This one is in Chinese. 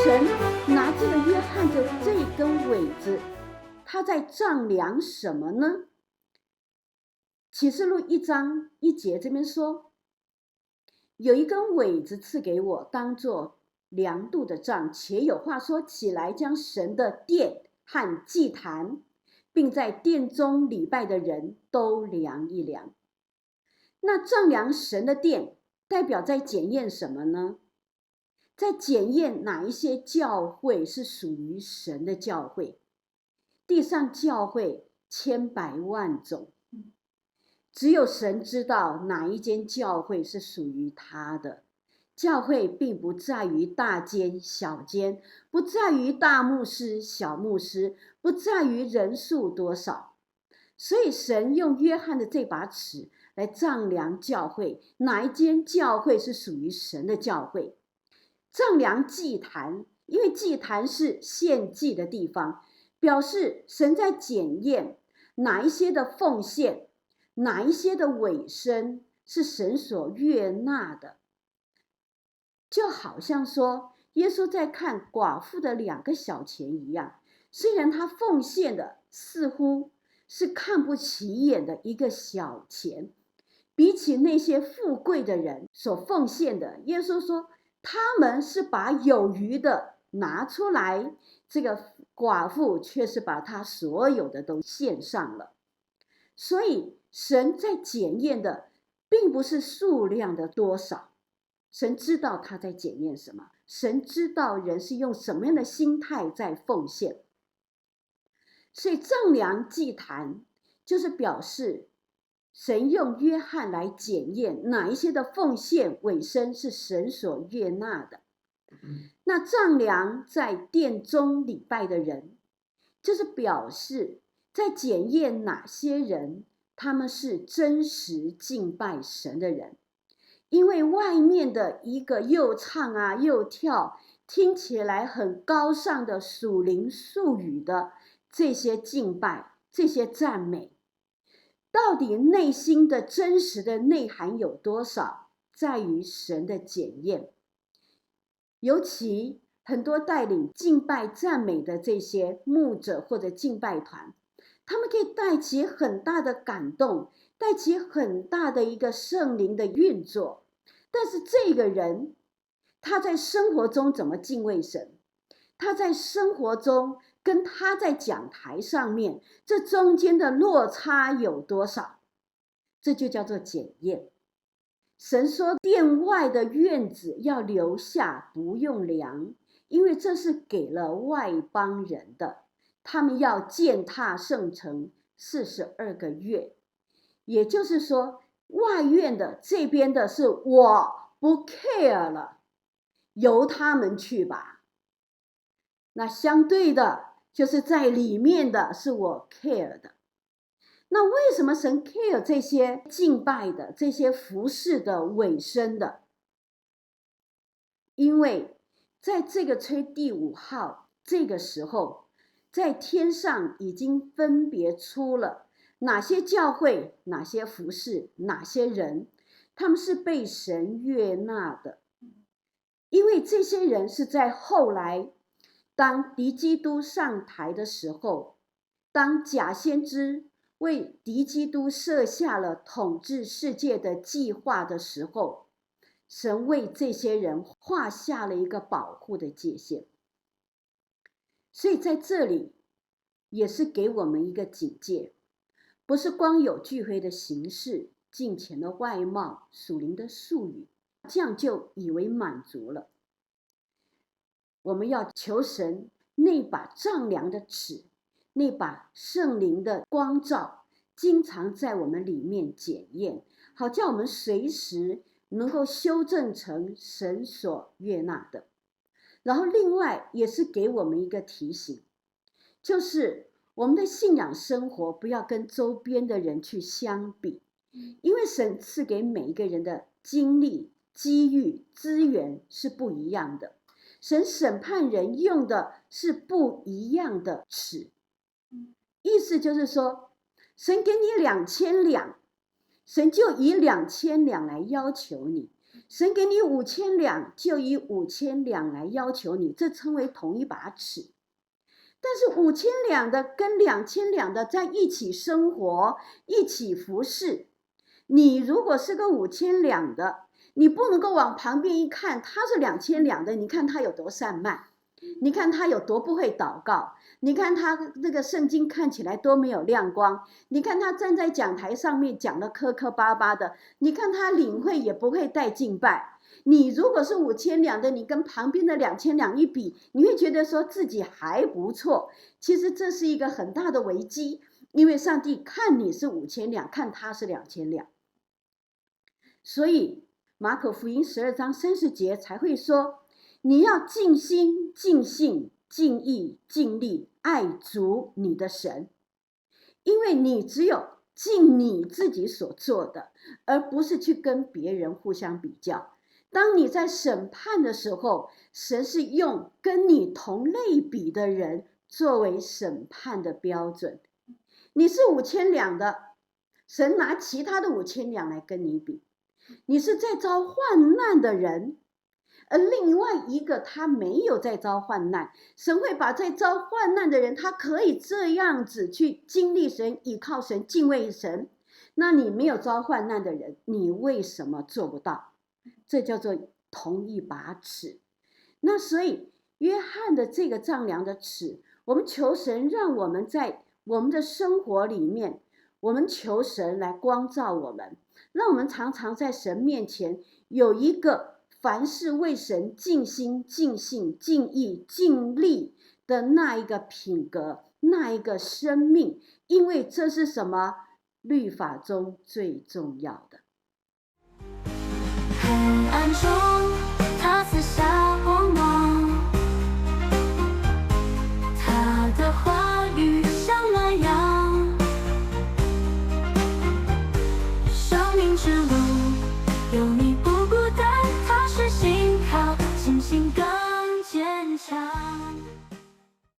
神拿这个约翰的这根苇子，他在丈量什么呢？启示录1章1节这边说，有一根苇子赐给我，当作量度的杖，且有话说，起来将神的殿和祭坛，并在殿中礼拜的人都量一量。那丈量神的殿代表在检验什么呢？在检验哪一些教会是属于神的教会。地上教会千百万种，只有神知道哪一间教会是属于他的。教会并不在于大间小间，不在于大牧师小牧师，不在于人数多少。所以神用约翰的这把尺来丈量教会，哪一间教会是属于神的教会。丈量祭坛，因为祭坛是献祭的地方，表示神在检验哪一些的奉献，哪一些的委身是神所悦纳的。就好像说耶稣在看寡妇的2个小钱一样，虽然他奉献的似乎是看不起眼的一个小钱，比起那些富贵的人所奉献的，耶稣说他们是把有余的拿出来，这个寡妇却是把她所有的都献上了。所以神在检验的并不是数量的多少，神知道他在检验什么，神知道人是用什么样的心态在奉献。所以丈量祭坛就是表示神用约翰来检验哪一些的奉献委身是神所悦纳的。那丈量在殿中礼拜的人，就是表示在检验哪些人他们是真实敬拜神的人。因为外面的一个又唱啊又跳，听起来很高尚的属灵术语的这些敬拜，这些赞美，到底内心的真实的内涵有多少，在于神的检验。尤其很多带领敬拜赞美的这些牧者或者敬拜团，他们可以带起很大的感动，带起很大的一个圣灵的运作。但是这个人他在生活中怎么敬畏神，他在生活中跟他在讲台上面这中间的落差有多少，这就叫做检验。神说殿外的院子要留下，不用量，因为这是给了外邦人的，他们要践踏圣城42个月。也就是说外院的这边的是我不 care 了，由他们去吧。那相对的就是在里面的是我 care 的。那为什么神 care 这些敬拜的，这些服侍的委身的？因为在这个吹第5号这个时候，在天上已经分别出了哪些教会，哪些服侍，哪些人，他们是被神悦纳的。因为这些人是在后来当敌基督上台的时候，当假先知为敌基督设下了统治世界的计划的时候，神为这些人画下了一个保护的界限。所以在这里也是给我们一个警戒，不是光有聚会的形式，敬虔的外貌，属灵的术语，这样就以为满足了。我们要求神那把丈量的尺，那把圣灵的光照，经常在我们里面检验，好叫我们随时能够修正成神所悦纳的。然后另外也是给我们一个提醒，就是我们的信仰生活不要跟周边的人去相比，因为神赐给每一个人的经历、机遇、资源是不一样的，神审判人用的是不一样的尺。意思就是说，神给你2000两，神就以2000两来要求你，神给你5000两，就以5000两来要求你，这称为同一把尺。但是5000两的跟2000两的在一起生活，一起服侍，你如果是个5000两的，你不能够往旁边一看，他是2000两的，你看他有多散漫，你看他有多不会祷告，你看他那个圣经看起来多没有亮光，你看他站在讲台上面讲的磕磕巴巴的，你看他领会也不会带敬拜。你如果是5000两的，你跟旁边的2000两一比，你会觉得说自己还不错。其实这是一个很大的危机，因为上帝看你是5000两，看他是2000两。所以马可福音12章30节才会说，你要尽心、尽性、尽意、尽力爱主你的神，因为你只有尽你自己所做的，而不是去跟别人互相比较。当你在审判的时候，神是用跟你同类比的人作为审判的标准。你是5000两的，神拿其他的5000两来跟你比。你是在遭患难的人，而另外一个他没有在遭患难，神会把在遭患难的人，他可以这样子去经历神、倚靠神、敬畏神。那你没有遭患难的人，你为什么做不到？这叫做同一把尺。那所以约翰的这个丈量的尺，我们求神让我们在我们的生活里面，我们求神来光照我们，让我们常常在神面前有一个凡事为神尽心、尽性、尽意、尽力的那一个品格，那一个生命，因为这是什么？律法中最重要的。